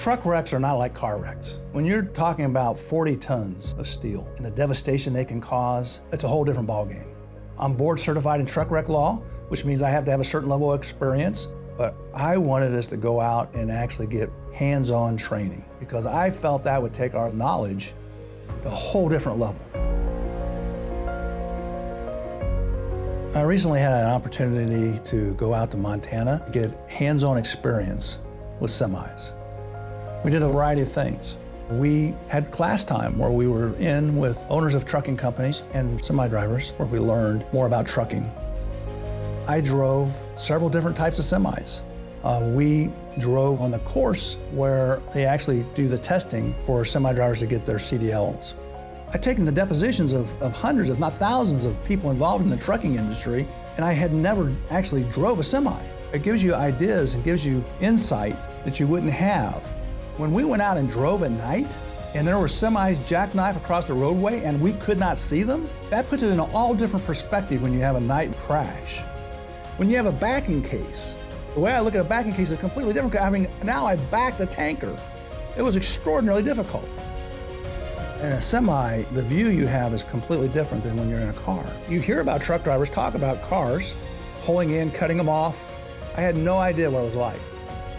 Truck wrecks are not like car wrecks. When you're talking about 40 tons of steel and the devastation they can cause, it's a whole different ballgame. I'm board certified in truck wreck law, which means I have to have a certain level of experience, but I wanted us to go out and actually get hands-on training because I felt that would take our knowledge to a whole different level. I recently had an opportunity to go out to Montana to get hands-on experience with semis. We did a variety of things. We had class time where we were in with owners of trucking companies and semi drivers where we learned more about trucking. I drove several different types of semis. We drove on the course where they actually do the testing for semi drivers to get their CDLs. I've taken the depositions of hundreds, if not thousands, of people involved in the trucking industry, and I had never actually drove a semi. It gives you ideas and gives you insight that you wouldn't have. When we went out and drove at night, and there were semis jackknife across the roadway and we could not see them, that puts it in an all different perspective when you have a night crash. When you have a backing case, the way I look at a backing case is completely different. I mean, now I backed a tanker. It was extraordinarily difficult. In a semi, the view you have is completely different than when you're in a car. You hear about truck drivers talk about cars, pulling in, cutting them off. I had no idea what it was like.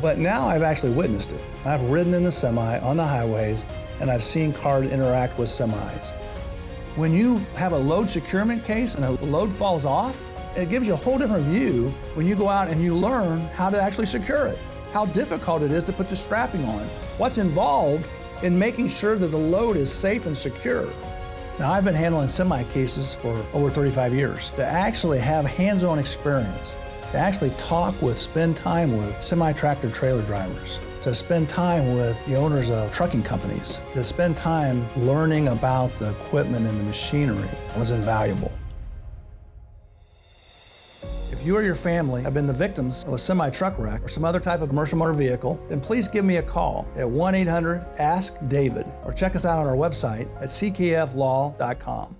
But now I've actually witnessed it. I've ridden in the semi on the highways, and I've seen cars interact with semis. When you have a load securement case and a load falls off, it gives you a whole different view when you go out and you learn how to actually secure it, how difficult it is to put the strapping on, what's involved in making sure that the load is safe and secure. Now, I've been handling semi cases for over 35 years. To actually have hands-on experience, to actually talk with, spend time with semi-tractor trailer drivers, to spend time with the owners of trucking companies, to spend time learning about the equipment and the machinery was invaluable. If you or your family have been the victims of a semi-truck wreck or some other type of commercial motor vehicle, then please give me a call at 1-800-ASK-DAVID or check us out on our website at ckflaw.com.